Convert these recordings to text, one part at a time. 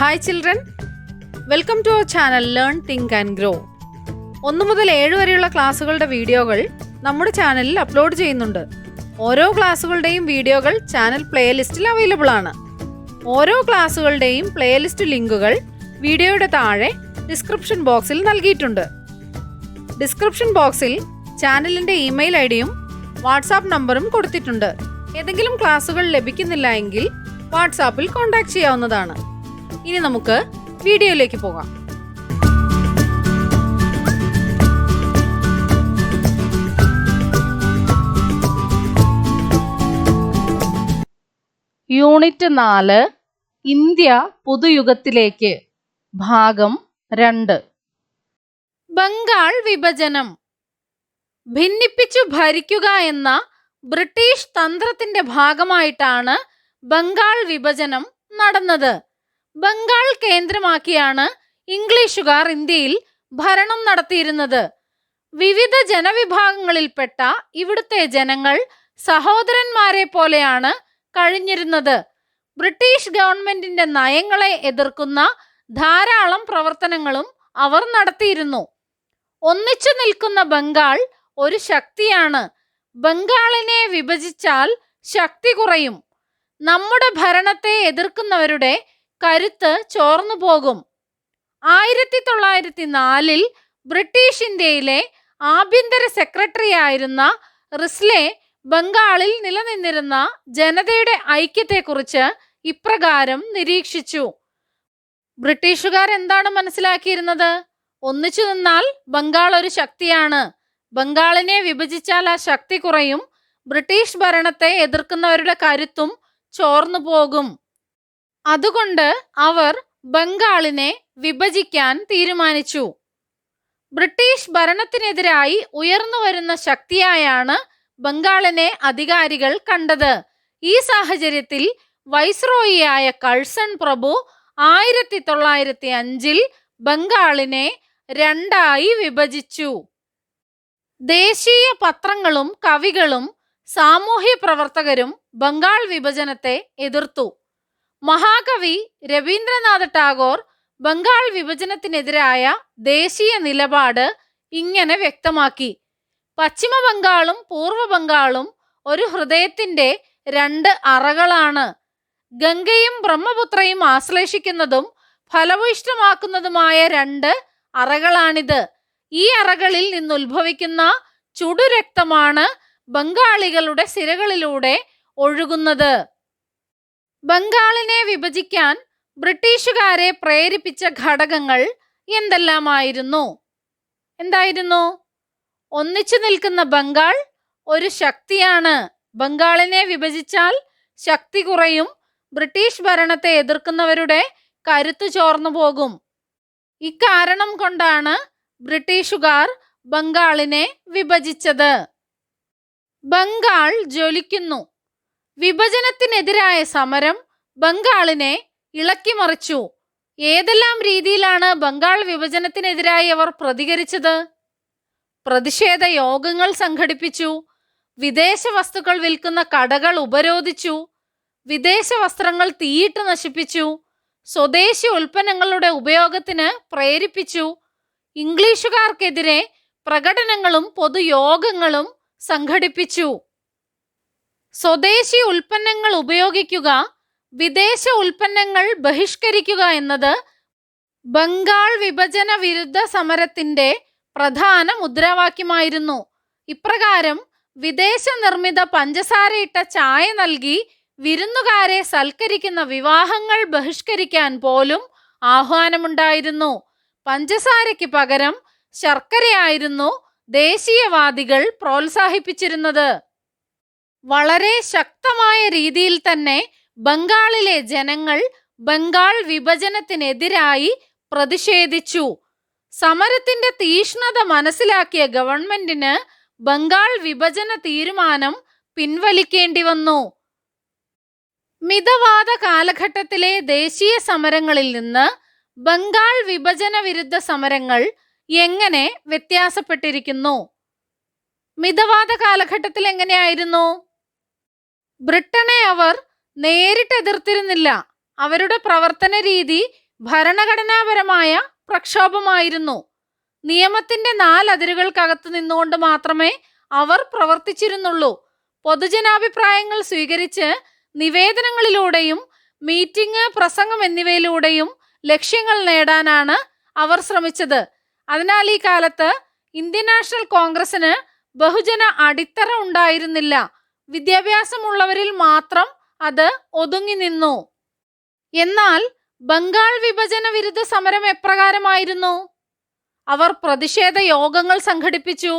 Hi children, welcome to our channel learn think and grow. 1 മുതൽ 7 വരെയുള്ള ക്ലാസ്സുകളുടെ വീഡിയോകൾ നമ്മുടെ ചാനലിൽ അപ്ലോഡ് ചെയ്യുന്നുണ്ട്. ഓരോ ക്ലാസ്സുകളുടെയും വീഡിയോകൾ ചാനൽ പ്ലേലിസ്റ്റിൽ അവൈലബിൾ ആണ്. ഓരോ ക്ലാസ്സുകളുടെയും പ്ലേലിസ്റ്റ് ലിങ്കുകൾ വീഡിയോയുടെ താഴെ ഡിസ്ക്രിപ്ഷൻ ബോക്സിൽ നൽകിയിട്ടുണ്ട്. ഡിസ്ക്രിപ്ഷൻ ബോക്സിൽ ചാനലിൻ്റെ ഇമെയിൽ ഐഡിയും വാട്സാപ്പ് നമ്പറും കൊടുത്തിട്ടുണ്ട്. ഏതെങ്കിലും ക്ലാസ്സുകൾ ലഭിക്കുന്നില്ല എങ്കിൽ വാട്സാപ്പിൽ കോൺടാക്ട് ചെയ്യാവുന്നതാണ്. ഇനി നമുക്ക് വീഡിയോയിലേക്ക് പോകാം. യൂണിറ്റ് 4 ഇന്ത്യ പുതുയുഗത്തിലേക്ക് ഭാഗം 2. ബംഗാൾ വിഭജനം. ഭിന്നിപ്പിച്ചു ഭരിക്കുക എന്ന ബ്രിട്ടീഷ് തന്ത്രത്തിന്റെ ഭാഗമായിട്ടാണ് ബംഗാൾ വിഭജനം നടന്നത്. ബംഗാൾ കേന്ദ്രമാക്കിയാണ് ഇംഗ്ലീഷുകാർ ഇന്ത്യയിൽ ഭരണം നടത്തിയിരുന്നത്. വിവിധ ജനവിഭാഗങ്ങളിൽപ്പെട്ട ഇവിടുത്തെ ജനങ്ങൾ സഹോദരന്മാരെ പോലെയാണ് കഴിഞ്ഞിരുന്നത്. ബ്രിട്ടീഷ് ഗവൺമെന്റിന്റെ നയങ്ങളെ എതിർക്കുന്ന ധാരാളം പ്രവർത്തനങ്ങളും അവർ നടത്തിയിരുന്നു. ഒന്നിച്ചു നിൽക്കുന്ന ബംഗാൾ ഒരു ശക്തിയാണ്. ബംഗാളിനെ വിഭജിച്ചാൽ ശക്തി കുറയും. നമ്മുടെ ഭരണത്തെ എതിർക്കുന്നവരുടെ കരുത്ത് ചോർന്നു പോകും. 1904 ബ്രിട്ടീഷ് ഇന്ത്യയിലെ ആഭ്യന്തര സെക്രട്ടറി ആയിരുന്ന റിസ്ലെ ബംഗാളിൽ നിലനിന്നിരുന്ന ജനതയുടെ ഐക്യത്തെക്കുറിച്ച് ഇപ്രകാരം നിരീക്ഷിച്ചു. ബ്രിട്ടീഷുകാർ എന്താണ് മനസ്സിലാക്കിയിരുന്നത്? ഒന്നിച്ചു നിന്നാൽ ബംഗാൾ ഒരു ശക്തിയാണ്. ബംഗാളിനെ വിഭജിച്ചാൽ ആ ശക്തി കുറയും. ബ്രിട്ടീഷ് ഭരണത്തെ എതിർക്കുന്നവരുടെ കരുത്തും ചോർന്നു പോകും. അതുകൊണ്ട് അവർ ബംഗാളിനെ വിഭജിക്കാൻ തീരുമാനിച്ചു. ബ്രിട്ടീഷ് ഭരണത്തിനെതിരായി ഉയർന്നു വരുന്ന ശക്തിയായാണ് ബംഗാളിനെ അധികാരികൾ കണ്ടത്. ഈ സാഹചര്യത്തിൽ വൈസ്രോയിയായ കഴ്സൺ പ്രഭു 1905 ബംഗാളിനെ 2 വിഭജിച്ചു. ദേശീയ പത്രങ്ങളും കവികളും സാമൂഹ്യ പ്രവർത്തകരും ബംഗാൾ വിഭജനത്തെ എതിർത്തു. മഹാകവി രവീന്ദ്രനാഥ ടാഗോർ ബംഗാൾ വിഭജനത്തിനെതിരായ ദേശീയ നിലപാട് ഇങ്ങനെ വ്യക്തമാക്കി: പശ്ചിമ ബംഗാളും പൂർവ്വ ബംഗാളും ഒരു ഹൃദയത്തിന്റെ 2 അറകളാണ്. ഗംഗയും ബ്രഹ്മപുത്രയും ആശ്ലേഷിക്കുന്നതും ഫലഭൂയിഷ്ഠമാക്കുന്നതുമായ 2 അറകളാണിത്. ഈ അറകളിൽ നിന്നുത്ഭവിക്കുന്ന ചുടുരക്തമാണ് ബംഗാളികളുടെ സിരകളിലൂടെ ഒഴുകുന്നത്. ബംഗാളിനെ വിഭജിക്കാൻ ബ്രിട്ടീഷുകാരെ പ്രേരിപ്പിച്ച ഘടകങ്ങൾ എന്തെല്ലാമായിരുന്നു? എന്തായിരുന്നു? ഒന്നിച്ചു നിൽക്കുന്ന ബംഗാൾ ഒരു ശക്തിയാണ്. ബംഗാളിനെ വിഭജിച്ചാൽ ശക്തി കുറയും. ബ്രിട്ടീഷ് ഭരണത്തെ എതിർക്കുന്നവരുടെ കരുത്തു ചോർന്നു പോകും. ഇക്കാരണം കൊണ്ടാണ് ബ്രിട്ടീഷുകാർ ബംഗാളിനെ വിഭജിച്ചത്. ബംഗാൾ ജ്വലിക്കുന്നു. വിഭജനത്തിനെതിരായ സമരം ബംഗാളിനെ ഇളക്കിമറിച്ചു. ഏതെല്ലാം രീതിയിലാണ് ബംഗാൾ വിഭജനത്തിനെതിരായി അവർ പ്രതികരിച്ചത്? പ്രതിഷേധ യോഗങ്ങൾ സംഘടിപ്പിച്ചു. വിദേശ വസ്തുക്കൾ വിൽക്കുന്ന കടകൾ ഉപരോധിച്ചു. വിദേശ വസ്ത്രങ്ങൾ തീയിട്ട് നശിപ്പിച്ചു. സ്വദേശി ഉൽപ്പന്നങ്ങളുടെ ഉപയോഗത്തിന് പ്രേരിപ്പിച്ചു. ഇംഗ്ലീഷുകാർക്കെതിരെ പ്രകടനങ്ങളും പൊതുയോഗങ്ങളും സംഘടിപ്പിച്ചു. സ്വദേശി ഉൽപ്പന്നങ്ങൾ ഉപയോഗിക്കുക, വിദേശ ഉൽപ്പന്നങ്ങൾ ബഹിഷ്കരിക്കുക എന്നത് ബംഗാൾ വിഭജന വിരുദ്ധ സമരത്തിന്റെ പ്രധാന മുദ്രാവാക്യമായിരുന്നു. ഇപ്രകാരം വിദേശ നിർമ്മിത പഞ്ചസാരയിട്ട ചായ നൽകി വിരുന്നുകാരെ സൽക്കരിക്കുന്ന വിവാഹങ്ങൾ ബഹിഷ്കരിക്കാൻ പോലും ആഹ്വാനമുണ്ടായിരുന്നു. പഞ്ചസാരയ്ക്ക് പകരം ശർക്കരയായിരുന്നു ദേശീയവാദികൾ പ്രോത്സാഹിപ്പിച്ചിരുന്നത്. വളരെ ശക്തമായ രീതിയിൽ തന്നെ ബംഗാളിലെ ജനങ്ങൾ ബംഗാൾ വിഭജനത്തിനെതിരായി പ്രതിഷേധിച്ചു. സമരത്തിന്റെ തീഷ്ണത മനസ്സിലാക്കിയ ഗവൺമെന്റിന് ബംഗാൾ വിഭജന തീരുമാനം പിൻവലിക്കേണ്ടി വന്നു. മിതവാദ കാലഘട്ടത്തിലെ ദേശീയ സമരങ്ങളിൽ നിന്ന് ബംഗാൾ വിഭജന വിരുദ്ധ സമരങ്ങൾ എങ്ങനെ വ്യത്യാസപ്പെട്ടിരിക്കുന്നു? മിതവാദ കാലഘട്ടത്തിൽ എങ്ങനെയായിരുന്നു? ബ്രിട്ടനെ അവർ നേരിട്ട് എതിർത്തിരുന്നില്ല. അവരുടെ പ്രവർത്തന രീതി ഭരണഘടനാപരമായ പ്രക്ഷോഭമായിരുന്നു. നിയമത്തിന്റെ 4 അതിരുകൾക്കകത്ത് നിന്നുകൊണ്ട് മാത്രമേ അവർ പ്രവർത്തിച്ചിരുന്നുള്ളൂ. പൊതുജനാഭിപ്രായങ്ങൾ സ്വീകരിച്ച് നിവേദനങ്ങളിലൂടെയും മീറ്റിംഗ്, പ്രസംഗം എന്നിവയിലൂടെയും ലക്ഷ്യങ്ങൾ നേടാനാണ് അവർ ശ്രമിച്ചത്. അതിനാൽ ഈ കാലത്ത് ഇന്ത്യൻ നാഷണൽ കോൺഗ്രസിന് ബഹുജന അടിത്തറ ഉണ്ടായിരുന്നില്ല. വിദ്യാഭ്യാസമുള്ളവരിൽ മാത്രം അത് ഒതുങ്ങി നിന്നു. എന്നാൽ ബംഗാൾ വിഭജന വിരുദ്ധ സമരം എപ്രകാരമായിരുന്നു? അവർ പ്രതിഷേധ യോഗങ്ങൾ സംഘടിപ്പിച്ചു.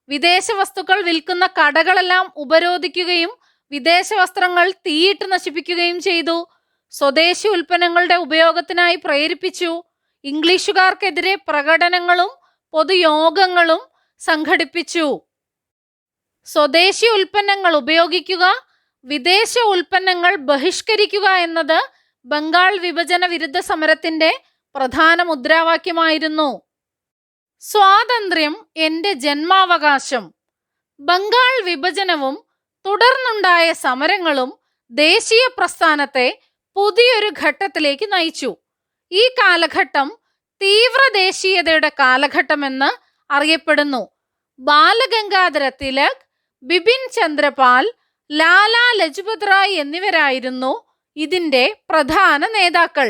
വിദേശ വസ്തുക്കൾ വിൽക്കുന്ന കടകളെല്ലാം ഉപരോധിക്കുകയും വിദേശ വസ്ത്രങ്ങൾ തീയിട്ട് നശിപ്പിക്കുകയും ചെയ്തു. സ്വദേശി ഉൽപ്പന്നങ്ങളുടെ ഉപയോഗത്തിനായി പ്രേരിപ്പിച്ചു. ഇംഗ്ലീഷുകാർക്കെതിരെ പ്രകടനങ്ങളും പൊതുയോഗങ്ങളും സംഘടിപ്പിച്ചു. സ്വദേശി ഉൽപ്പന്നങ്ങൾ ഉപയോഗിക്കുക, വിദേശ ഉൽപ്പന്നങ്ങൾ ബഹിഷ്കരിക്കുക എന്നത് ബംഗാൾ വിഭജന വിരുദ്ധ സമരത്തിന്റെ പ്രധാന മുദ്രാവാക്യമായിരുന്നു. സ്വാതന്ത്ര്യം എന്റെ ജന്മാവകാശം. ബംഗാൾ വിഭജനവും തുടർന്നുണ്ടായ സമരങ്ങളും ദേശീയ പ്രസ്ഥാനത്തെ പുതിയൊരു ഘട്ടത്തിലേക്ക് നയിച്ചു. ഈ കാലഘട്ടം തീവ്ര ദേശീയതയുടെ കാലഘട്ടമെന്ന് അറിയപ്പെടുന്നു. ബാലഗംഗാധര തിലക്, ബിപിൻ ചന്ദ്രപാൽ, ലാലാ ലജ്പത് റായ് എന്നിവരായിരുന്നു ഇതിന്റെ പ്രധാന നേതാക്കൾ.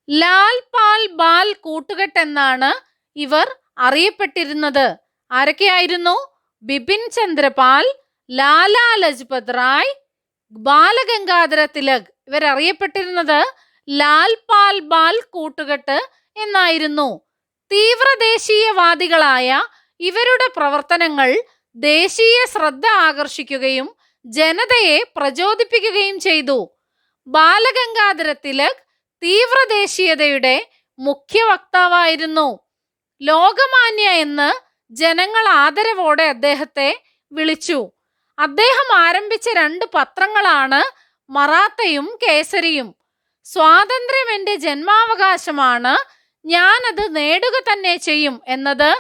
ലാൽ പാൽ ബാൽ കൂട്ടുകെട്ട് എന്നാണ് ഇവർ അറിയപ്പെട്ടിരുന്നത്. ആരൊക്കെയായിരുന്നു? ബിപിൻ ചന്ദ്രപാൽ, ലാലാ ലജ്പത് റായ്, ബാലഗംഗാധര തിലക്. ഇവരറിയപ്പെട്ടിരുന്നത് ലാൽ പാൽ ബാൽ കൂട്ടുകെട്ട് എന്നായിരുന്നു. തീവ്രദേശീയവാദികളായ ഇവരുടെ പ്രവർത്തനങ്ങൾ ദേശീയ ശ്രദ്ധ ആകർഷിക്കുകയും ജനതയെ പ്രചോദിപ്പിക്കുകയും ചെയ്തു. ബാലഗംഗാധര തിലക് തീവ്രദേശീയതയുടെ മുഖ്യ വക്താവായിരുന്നു. ലോകമാന്യ എന്ന് ജനങ്ങൾ ആദരവോടെ അദ്ദേഹത്തെ വിളിച്ചു. അദ്ദേഹം ആരംഭിച്ച 2 പത്രങ്ങളാണ് മറാത്തയും കേസരിയും. സ്വാതന്ത്ര്യം എന്റെ ജന്മാവകാശമാണ്, ഞാനത് നേടുക തന്നെ ചെയ്യും എന്നത്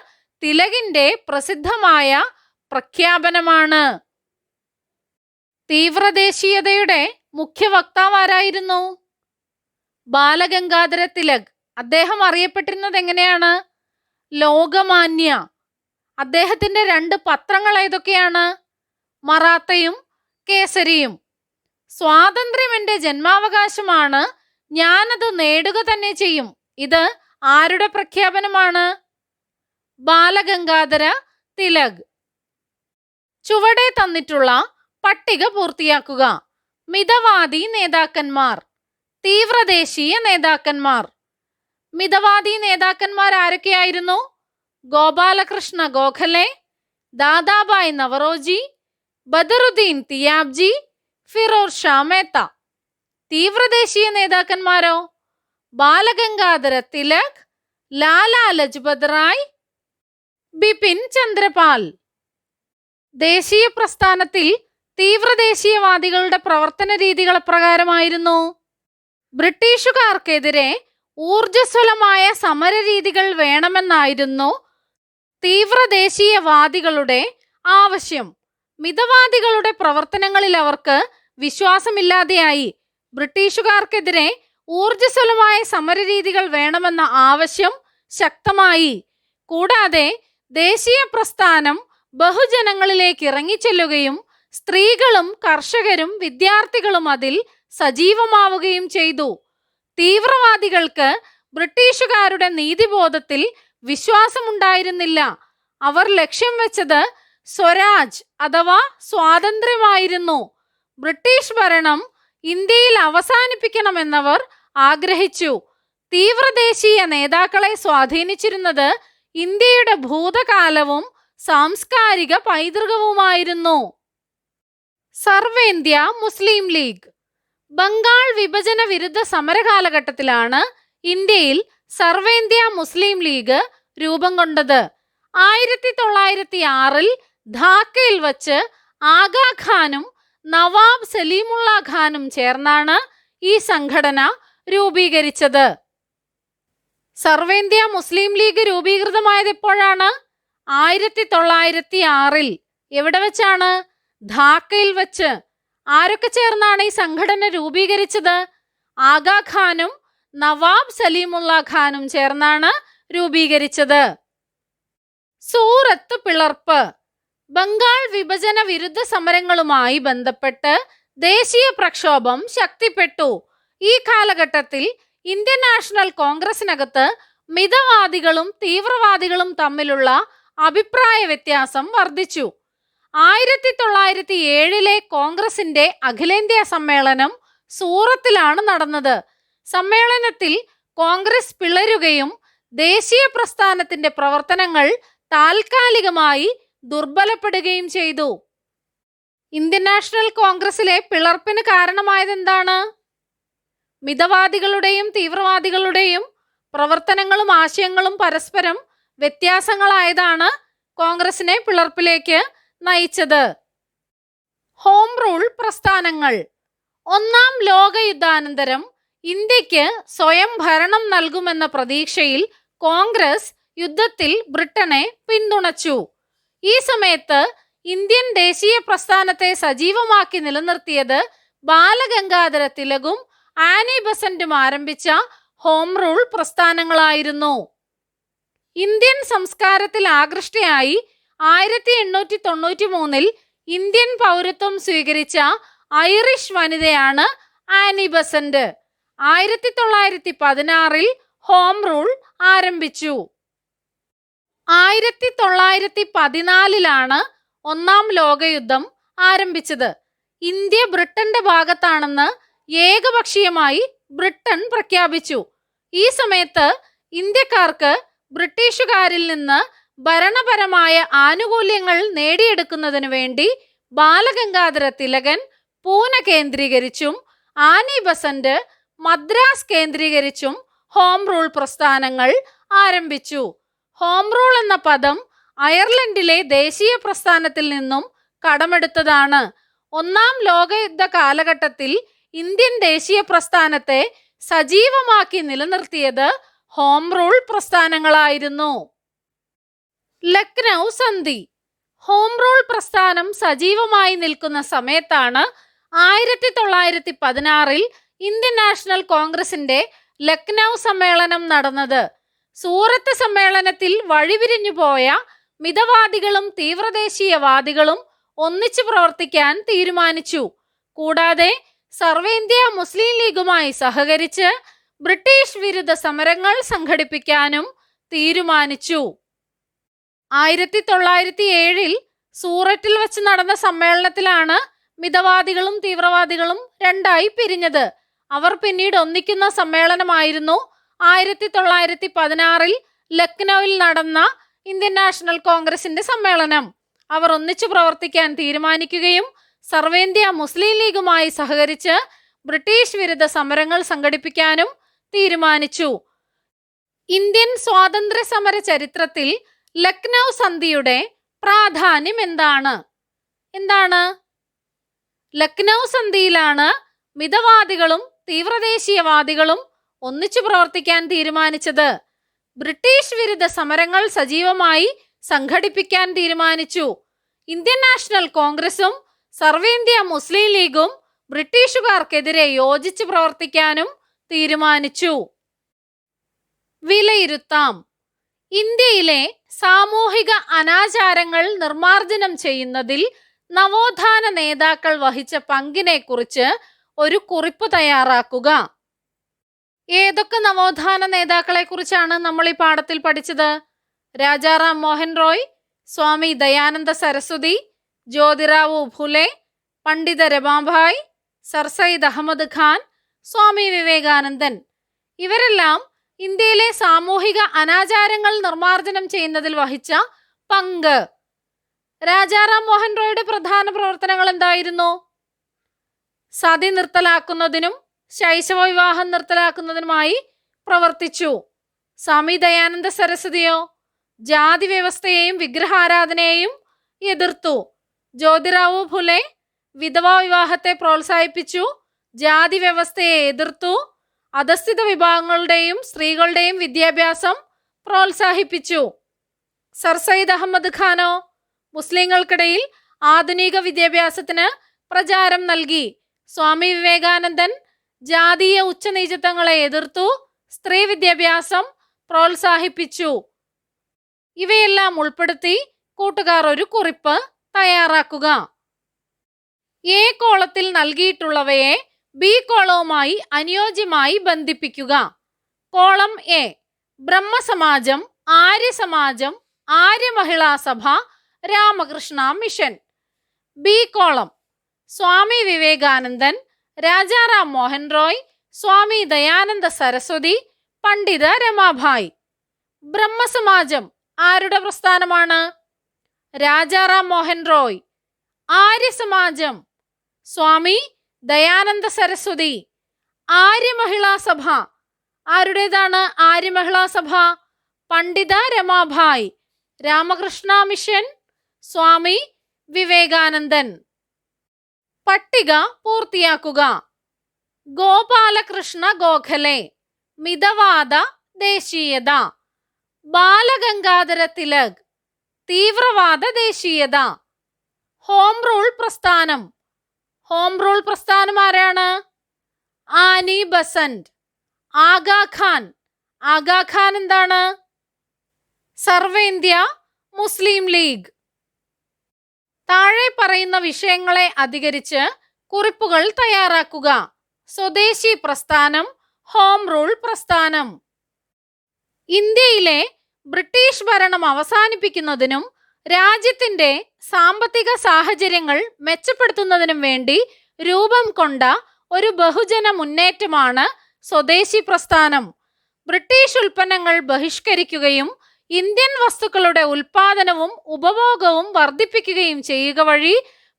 തിലകിന്റെ പ്രസിദ്ധമായ പ്രഖ്യാപനമാണ്. തീവ്രദേശീയതയുടെ മുഖ്യ വക്താവാരായിരുന്നു? ബാലഗംഗാധര തിലക്. അദ്ദേഹം അറിയപ്പെട്ടിരുന്നത് എങ്ങനെയാണ്? ലോകമാന്യ. അദ്ദേഹത്തിന്റെ 2 പത്രങ്ങൾ ഏതൊക്കെയാണ്? മറാത്തയും കേസരിയും. സ്വാതന്ത്ര്യം എന്റെ ജന്മാവകാശമാണ്, ഞാനത് നേടുക തന്നെ ചെയ്യും. ഇത് ആരുടെ പ്രഖ്യാപനമാണ്? ബാലഗംഗാധര തിലക്. ചുവടെ തന്നിട്ടുള്ള പട്ടിക പൂർത്തിയാക്കുക. മിതവാദി നേതാക്കന്മാർ, തീവ്രദേശീയ നേതാക്കന്മാർ. മിതവാദി നേതാക്കന്മാർ ആരൊക്കെയായിരുന്നു? ഗോപാലകൃഷ്ണ ഗോഖലെ, ദാദാഭായ് നവറോജി, ബദറുദ്ദീൻ തിയാബ്ജി, ഫിറോസ് ഷാ മേത്ത. തീവ്രദേശീയ നേതാക്കന്മാരോ? ബാലഗംഗാധര തിലക്, ലാലാ ലജ്പത് റായ്, ബിപിൻ ചന്ദ്രപാൽ. ദേശീയ പ്രസ്ഥാനത്തിൽ തീവ്രദേശീയവാദികളുടെ പ്രവർത്തന രീതികൾ എപ്രകാരമായിരുന്നു? ബ്രിട്ടീഷുകാർക്കെതിരെ ഊർജ്ജസ്വലമായ സമരരീതികൾ വേണമെന്നായിരുന്നു തീവ്രദേശീയവാദികളുടെ ആവശ്യം. മിതവാദികളുടെ പ്രവർത്തനങ്ങളിൽ അവർക്ക് വിശ്വാസമില്ലാതെയായി. ബ്രിട്ടീഷുകാർക്കെതിരെ ഊർജ്ജസ്വലമായ സമരരീതികൾ വേണമെന്ന ആവശ്യം ശക്തമായി. കൂടാതെ ദേശീയ പ്രസ്ഥാനം ബഹുജനങ്ങളിലേക്ക് ഇറങ്ങിച്ചെല്ലുകയും സ്ത്രീകളും കർഷകരും വിദ്യാർത്ഥികളും അതിൽ സജീവമാവുകയും ചെയ്തു. തീവ്രവാദികൾക്ക് ബ്രിട്ടീഷുകാരുടെ നീതിബോധത്തിൽ വിശ്വാസമുണ്ടായിരുന്നില്ല. അവർ ലക്ഷ്യം വെച്ചത് സ്വരാജ് അഥവാ സ്വാതന്ത്ര്യമായിരുന്നു. ബ്രിട്ടീഷ് ഭരണം ഇന്ത്യയിൽ അവസാനിപ്പിക്കണമെന്നവർ ആഗ്രഹിച്ചു. തീവ്രദേശീയ നേതാക്കളെ സ്വാധീനിച്ചിരുന്നത് ഇന്ത്യയുടെ ഭൂതകാലവും സാംസ്കാരിക പൈതൃകവുമായിരുന്നു. സർവേന്ത്യ മുസ്ലിം ലീഗ്. ബംഗാൾ വിഭജന വിരുദ്ധ സമരകാലഘട്ടത്തിലാണ് ഇന്ത്യയിൽ സർവേന്ത്യ മുസ്ലിം ലീഗ് രൂപം കൊണ്ടത്. 1906 ധാക്കയിൽ വച്ച് ആഗാഖാനും നവാബ് സലീമുള്ള ഖാനും ചേർന്നാണ് ഈ സംഘടന രൂപീകരിച്ചത്. സർവേന്ത്യ മുസ്ലിം ലീഗ് രൂപീകൃതമായത് എപ്പോഴാണ്? 1906. എവിടെ വെച്ചാണ്? ധാക്കയിൽ വച്ച്. ആരൊക്കെ ചേർന്നാണ് ഈ സംഘടന രൂപീകരിച്ചത്? ആഗാഖാനും നവാബ് സലീമുള്ള ഖാനും ചേർന്നാണ് രൂപീകരിച്ചത്. സൂറത്ത് പിളർപ്പ്. ബംഗാൾ വിഭജന വിരുദ്ധ സമരങ്ങളുമായി ബന്ധപ്പെട്ട് ദേശീയ പ്രക്ഷോഭം ശക്തിപ്പെട്ടു. ഈ കാലഘട്ടത്തിൽ ഇന്ത്യൻ നാഷണൽ കോൺഗ്രസിനകത്ത് മിതവാദികളും തീവ്രവാദികളും തമ്മിലുള്ള അഭിപ്രായ വ്യത്യാസം വർദ്ധിച്ചു. 1907 കോൺഗ്രസിന്റെ അഖിലേന്ത്യാ സമ്മേളനം സൂറത്തിലാണ് നടന്നത്. സമ്മേളനത്തിൽ കോൺഗ്രസ് പിളരുകയും ദേശീയ പ്രസ്ഥാനത്തിന്റെ പ്രവർത്തനങ്ങൾ താൽക്കാലികമായി ദുർബലപ്പെടുകയും ചെയ്തു. ഇന്ത്യൻ നാഷണൽ കോൺഗ്രസിലെ പിളർപ്പിന് കാരണമായതെന്താണ്? മിതവാദികളുടെയും തീവ്രവാദികളുടെയും പ്രവർത്തനങ്ങളും ആശയങ്ങളും പരസ്പരം വ്യത്യാസങ്ങളായതാണ് കോൺഗ്രസിനെ പിളർപ്പിലേക്ക് നയിച്ചത്. ഹോം റൂൾ പ്രസ്ഥാനങ്ങൾ. ഒന്നാം ലോകയുദ്ധാനന്തരം ഇന്ത്യക്ക് സ്വയം ഭരണം നൽകുമെന്ന പ്രതീക്ഷയിൽ കോൺഗ്രസ് യുദ്ധത്തിൽ ബ്രിട്ടനെ പിന്തുണച്ചു. ഈ സമയത്ത് ഇന്ത്യൻ ദേശീയ പ്രസ്ഥാനത്തെ സജീവമാക്കി നിലനിർത്തിയത് ബാലഗംഗാധര തിലകും ആനി ബസന്റും ആരംഭിച്ച ഹോം റൂൾ പ്രസ്ഥാനങ്ങളായിരുന്നു. ഇന്ത്യൻ സംസ്കാരത്തിൽ ആകൃഷ്ടയായി 1893 ഇന്ത്യൻ പൗരത്വം സ്വീകരിച്ച ഐറിഷ് വനിതയാണ് ആനി ബസന്റ്. 1916 ഹോം റൂൾ ആരംഭിച്ചു. 1914 ഒന്നാം ലോകയുദ്ധം ആരംഭിച്ചത്. ഇന്ത്യ ബ്രിട്ടന്റെ ഭാഗത്താണെന്ന് ഏകപക്ഷീയമായി ബ്രിട്ടൻ പ്രഖ്യാപിച്ചു. ഈ സമയത്ത് ഇന്ത്യക്കാർക്ക് ബ്രിട്ടീഷുകാരിൽ നിന്ന് ഭരണപരമായ ആനുകൂല്യങ്ങൾ നേടിയെടുക്കുന്നതിനു വേണ്ടി ബാലഗംഗാധര തിലകൻ പൂന കേന്ദ്രീകരിച്ചും ആനി ബസന്റ് മദ്രാസ് കേന്ദ്രീകരിച്ചും ഹോം റൂൾ പ്രസ്ഥാനങ്ങൾ ആരംഭിച്ചു. ഹോം റൂൾ എന്ന പദം അയർലൻഡിലെ ദേശീയ പ്രസ്ഥാനത്തിൽ നിന്നും കടമെടുത്തതാണ്. ഒന്നാം ലോകയുദ്ധ കാലഘട്ടത്തിൽ ഇന്ത്യൻ ദേശീയ പ്രസ്ഥാനത്തെ സജീവമാക്കി നിലനിർത്തിയത് ഹോം റൂൾ പ്രസ്ഥാനങ്ങളായിരുന്നു. ലക്നൗ സന്ധി. ഹോം റൂൾ പ്രസ്ഥാനം സജീവമായി നിൽക്കുന്ന സമയത്താണ് 1916 ഇന്ത്യൻ നാഷണൽ കോൺഗ്രസിന്റെ ലക്നൗ സമ്മേളനം നടന്നത്. സൂറത്ത് സമ്മേളനത്തിൽ വഴിപിരിഞ്ഞു പോയ മിതവാദികളും തീവ്രദേശീയവാദികളും ഒന്നിച്ചു പ്രവർത്തിക്കാൻ തീരുമാനിച്ചു. കൂടാതെ സർവേന്ത്യാ മുസ്ലിം ലീഗുമായി സഹകരിച്ച് ബ്രിട്ടീഷ് വിരുദ്ധ സമരങ്ങൾ സംഘടിപ്പിക്കാനും തീരുമാനിച്ചു. 1907 സൂററ്റിൽ വെച്ച് നടന്ന സമ്മേളനത്തിലാണ് മിതവാദികളും തീവ്രവാദികളും രണ്ടായി പിരിഞ്ഞത്. അവർ പിന്നീട് ഒന്നിക്കുന്ന സമ്മേളനമായിരുന്നു 1916 ലക്നൌവിൽ നടന്ന ഇന്ത്യൻ നാഷണൽ കോൺഗ്രസിന്റെ സമ്മേളനം. അവർ ഒന്നിച്ചു പ്രവർത്തിക്കാൻ തീരുമാനിക്കുകയും സർവേന്ത്യാ മുസ്ലിം ലീഗുമായി സഹകരിച്ച് ബ്രിട്ടീഷ് വിരുദ്ധ സമരങ്ങൾ സംഘടിപ്പിക്കാനും തീരുമാനിച്ചു. ഇന്ത്യൻ സ്വാതന്ത്ര്യ സമര ചരിത്രത്തിൽ ലക്നൗ സന്ധിയുടെ പ്രാധാന്യം എന്താണ്? ലക്നൗ സന്ധിയിലാണ് മിതവാദികളും തീവ്രദേശീയവാദികളും ഒന്നിച്ചു പ്രവർത്തിക്കാൻ തീരുമാനിച്ചത്. ബ്രിട്ടീഷ് വിരുദ്ധ സമരങ്ങൾ സജീവമായി സംഘടിപ്പിക്കാൻ തീരുമാനിച്ചു. ഇന്ത്യൻ നാഷണൽ കോൺഗ്രസും സർവേന്ത്യാ മുസ്ലിം ലീഗും ബ്രിട്ടീഷുകാർക്കെതിരെ യോജിച്ച് പ്രവർത്തിക്കാനും തീരുമാനിച്ചു. വിലയിരുത്താം. ഇന്ത്യയിലെ സാമൂഹിക അനാചാരങ്ങൾ നിർമ്മാർജ്ജനം ചെയ്യുന്നതിൽ നവോത്ഥാന നേതാക്കൾ വഹിച്ച പങ്കിനെ കുറിച്ച് ഒരു കുറിപ്പ് തയ്യാറാക്കുക. ഏതൊക്കെ നവോത്ഥാന നേതാക്കളെ കുറിച്ചാണ് നമ്മൾ ഈ പാഠത്തിൽ പഠിച്ചത്? രാജാറാം മോഹൻ റോയ്, സ്വാമി ദയാനന്ദ സരസ്വതി, ജ്യോതിറാവു ഫുലെ, പണ്ഡിത രമാഭായ്, സർ സയ്യിദ് അഹമ്മദ് ഖാൻ, സ്വാമി വിവേകാനന്ദൻ. ഇവരെല്ലാം ഇന്ത്യയിലെ സാമൂഹിക അനാചാരങ്ങൾ നിർമ്മാർജ്ജനം ചെയ്യുന്നതിൽ വഹിച്ച പങ്ക്. രാജാറാം മോഹൻ റോയുടെ പ്രധാന പ്രവർത്തനങ്ങൾ എന്തായിരുന്നു? സതി നിർത്തലാക്കുന്നതിനും ശൈശവ വിവാഹം നിർത്തലാക്കുന്നതിനുമായി പ്രവർത്തിച്ചു. സ്വാമി ദയാനന്ദ സരസ്വതിയോ ജാതി വ്യവസ്ഥയെയും വിഗ്രഹാരാധനയെയും എതിർത്തു. ജ്യോതിറാവു ഫുലെ വിധവാ വിവാഹത്തെ പ്രോത്സാഹിപ്പിച്ചു, ജാതി വ്യവസ്ഥയെ എതിർത്തു, അധസ്ഥിത വിഭാഗങ്ങളുടെയും സ്ത്രീകളുടെയും വിദ്യാഭ്യാസം പ്രോത്സാഹിപ്പിച്ചു. സർ സയ്യിദ് അഹമ്മദ് ഖാനോ മുസ്ലിങ്ങൾക്കിടയിൽ ആധുനിക വിദ്യാഭ്യാസത്തിന് പ്രചാരം നൽകി. സ്വാമി വിവേകാനന്ദൻ ജാതീയ ഉച്ചനീചത്വങ്ങളെ എതിർത്തു. സ്ത്രീ വിദ്യാഭ്യാസം പ്രോത്സാഹിപ്പിച്ചു. ഇവയെല്ലാം ഉൾപ്പെടുത്തി കൂട്ടുകാർ ഒരു കുറിപ്പ് തയ്യാറാക്കുക. എ കോളത്തിൽ നൽകിയിട്ടുള്ളവയെ ബി കോളവുമായി അനുയോജ്യമായി ബന്ധിപ്പിക്കുക. കോളം എ ബ്രഹ്മസമാജം, ആര്യസമാജം, ആര്യമഹിളാ സഭ, രാമകൃഷ്ണ മിഷൻ. ബി കോളം സ്വാമി വിവേകാനന്ദൻ, രാജാറാം മോഹൻ റോയ്, സ്വാമി ദയാനന്ദ സരസ്വതി, പണ്ഡിത രമാഭായ്. ബ്രഹ്മസമാജം ആരുടെ പ്രസ്ഥാനമാണ്? രാജാറാം മോഹൻ റോയ്. ആര്യസമാജം സ്വാമി ദയാനന്ദ സരസ്വതി. ആര്യമഹിളാ സഭ ആരുടേതാണ്? ആര്യമഹിളാ സഭ പണ്ഡിത രമാഭായ്. രാമകൃഷ്ണ മിഷൻ സ്വാമി വിവേകാനന്ദൻ. പട്ടിക പൂർത്തിയാക്കുക. ഗോപാലകൃഷ്ണ ഗോഖലെ, മിതവാദ ദേശീയത. ബാലഗംഗാധര തിലക്, തീവ്രവാദ ദേശീയത. ഹോം റൂൾ പ്രസ്ഥാനം. ഹോം റൂൾ പ്രസ്ഥാനം ആരാണ്? Annie Besant. ആഗാഖാൻ. ആഗാഖാൻ എന്താണ്? സർവേന്ത്യ മുസ്ലിം ലീഗ്. താഴെ പറയുന്ന വിഷയങ്ങളെ അധികരിച്ച് കുറിപ്പുകൾ തയ്യാറാക്കുക. സ്വദേശി പ്രസ്ഥാനം, ഹോം റൂൾ പ്രസ്ഥാനം. ഇന്ത്യയിലെ ബ്രിട്ടീഷ് ഭരണം അവസാനിപ്പിക്കുന്നതിനും രാജ്യത്തിന്റെ സാമ്പത്തിക സാഹചര്യങ്ങൾ മെച്ചപ്പെടുത്തുന്നതിനും വേണ്ടി രൂപം കൊണ്ട ഒരു ബഹുജന മുന്നേറ്റമാണ് സ്വദേശി പ്രസ്ഥാനം. ബ്രിട്ടീഷ് ഉൽപ്പന്നങ്ങൾ ബഹിഷ്കരിക്കുകയും ഇന്ത്യൻ വസ്തുക്കളുടെ ഉൽപാദനവും ഉപഭോഗവും വർദ്ധിപ്പിക്കുകയും ചെയ്യുക വഴി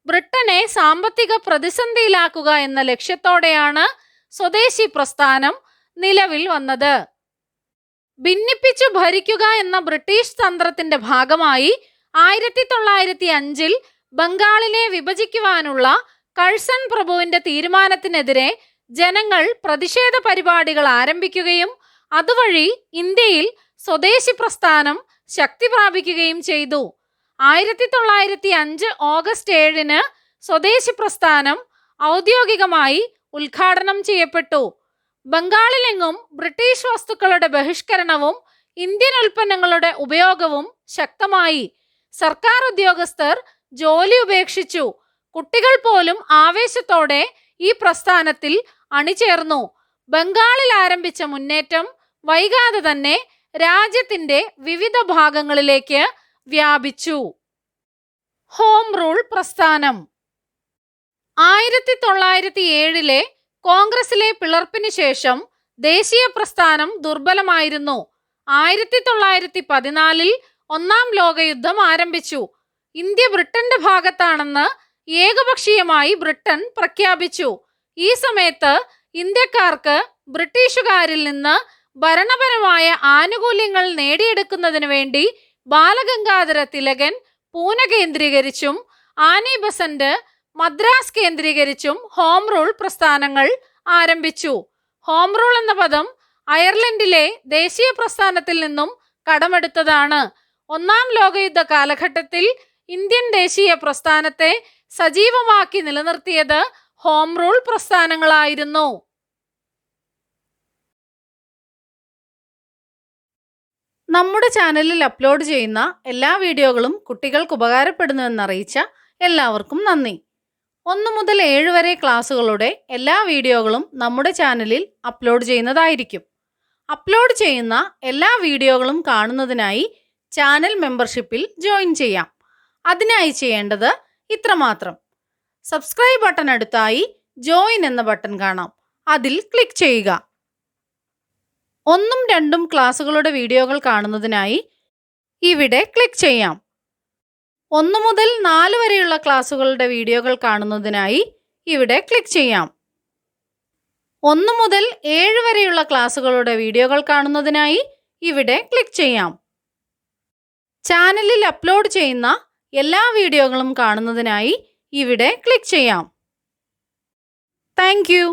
ബ്രിട്ടനെ സാമ്പത്തിക പ്രതിസന്ധിയിലാക്കുക എന്ന ലക്ഷ്യത്തോടെയാണ് സ്വദേശി പ്രസ്ഥാനം നിലവിൽ വന്നത്. ഭിന്നിപ്പിച്ചു ഭരിക്കുക എന്ന ബ്രിട്ടീഷ് തന്ത്രത്തിന്റെ ഭാഗമായി 1905 ബംഗാളിനെ വിഭജിക്കുവാനുള്ള കഴ്സൺ പ്രഭുവിന്റെ തീരുമാനത്തിനെതിരെ ജനങ്ങൾ പ്രതിഷേധ പരിപാടികൾ ആരംഭിക്കുകയും അതുവഴി ഇന്ത്യയിൽ സ്വദേശി പ്രസ്ഥാനം ശക്തി പ്രാപിക്കുകയും ചെയ്തു. 1905 ഓഗസ്റ്റ് 7 സ്വദേശി പ്രസ്ഥാനം ഔദ്യോഗികമായി ഉദ്ഘാടനം ചെയ്യപ്പെട്ടു. ബംഗാളിലെങ്ങും ബ്രിട്ടീഷ് വസ്തുക്കളുടെ ബഹിഷ്കരണവും ഇന്ത്യൻ ഉൽപ്പന്നങ്ങളുടെ ഉപയോഗവും ശക്തമായി. സർക്കാർ ഉദ്യോഗസ്ഥർ ജോലി ഉപേക്ഷിച്ചു. കുട്ടികൾ പോലും ആവേശത്തോടെ ഈ പ്രസ്ഥാനത്തിൽ അണിചേർന്നു. ബംഗാളിൽ ആരംഭിച്ച മുന്നേറ്റം വൈകാതെ തന്നെ രാജ്യത്തിന്റെ വിവിധ ഭാഗങ്ങളിലേക്ക് വ്യാപിച്ചു. ഹോം റൂൾ പ്രസ്ഥാനം 1907 കോൺഗ്രസിലെ പിളർപ്പിന് ശേഷം ദേശീയ പ്രസ്ഥാനം ദുർബലമായിരുന്നു. 1914 ഒന്നാം ലോകയുദ്ധം ആരംഭിച്ചു. ഇന്ത്യ ബ്രിട്ടന്റെ ഭാഗത്താണെന്ന് ഏകപക്ഷീയമായി ബ്രിട്ടൻ പ്രഖ്യാപിച്ചു. ഈ സമയത്ത് ഇന്ത്യക്കാർക്ക് ബ്രിട്ടീഷുകാരിൽ നിന്ന് ഭരണപരമായ ആനുകൂല്യങ്ങൾ നേടിയെടുക്കുന്നതിന് വേണ്ടി ബാലഗംഗാധര തിലകൻ പൂന കേന്ദ്രീകരിച്ചും ആനി ബസന്റ് മദ്രാസ് കേന്ദ്രീകരിച്ചും ഹോം റൂൾ പ്രസ്ഥാനങ്ങൾ ആരംഭിച്ചു. ഹോം റൂൾ എന്ന പദം അയർലൻഡിലെ ദേശീയ പ്രസ്ഥാനത്തിൽ നിന്നും കടമെടുത്തതാണ്. ഒന്നാം ലോകയുദ്ധ കാലഘട്ടത്തിൽ ഇന്ത്യൻ ദേശീയ പ്രസ്ഥാനത്തെ സജീവമാക്കി നിലനിർത്തിയത് ഹോം റൂൾ പ്രസ്ഥാനങ്ങളായിരുന്നു. നമ്മുടെ ചാനലിൽ അപ്ലോഡ് ചെയ്യുന്ന എല്ലാ വീഡിയോകളും കുട്ടികൾക്ക് ഉപകാരപ്പെടുന്നുവെന്നറിയിച്ച എല്ലാവർക്കും നന്ദി. 1 മുതൽ 7 വരെ ക്ലാസ്സുകളുടെ എല്ലാ വീഡിയോകളും നമ്മുടെ ചാനലിൽ അപ്ലോഡ് ചെയ്യുന്നതായിരിക്കും. അപ്ലോഡ് ചെയ്യുന്ന എല്ലാ വീഡിയോകളും കാണുന്നതിനായി ചാനൽ മെമ്പർഷിപ്പിൽ ജോയിൻ ചെയ്യാം. അതിനായി ചെയ്യേണ്ടത് ഇത്രമാത്രം. സബ്സ്ക്രൈബ് ബട്ടൺ അടുത്തായി ജോയിൻ എന്ന ബട്ടൺ കാണാം. അതിൽ ക്ലിക്ക് ചെയ്യുക. 1ഉം 2ഉം ക്ലാസ്സുകളുടെ വീഡിയോകൾ കാണുന്നതിനായി ഇവിടെ ക്ലിക്ക് ചെയ്യാം. 1 മുതൽ 4 വരെയുള്ള ക്ലാസ്സുകളുടെ വീഡിയോകൾ കാണുന്നതിനായി ഇവിടെ ക്ലിക്ക് ചെയ്യാം. 1 മുതൽ 7 വരെയുള്ള ക്ലാസ്സുകളുടെ വീഡിയോകൾ കാണുന്നതിനായി ഇവിടെ ക്ലിക്ക് ചെയ്യാം. ചാനലിൽ അപ്ലോഡ് ചെയ്യുന്ന എല്ലാ വീഡിയോകളും കാണുന്നതിനായി ഇവിടെ ക്ലിക്ക് ചെയ്യാം. Thank you.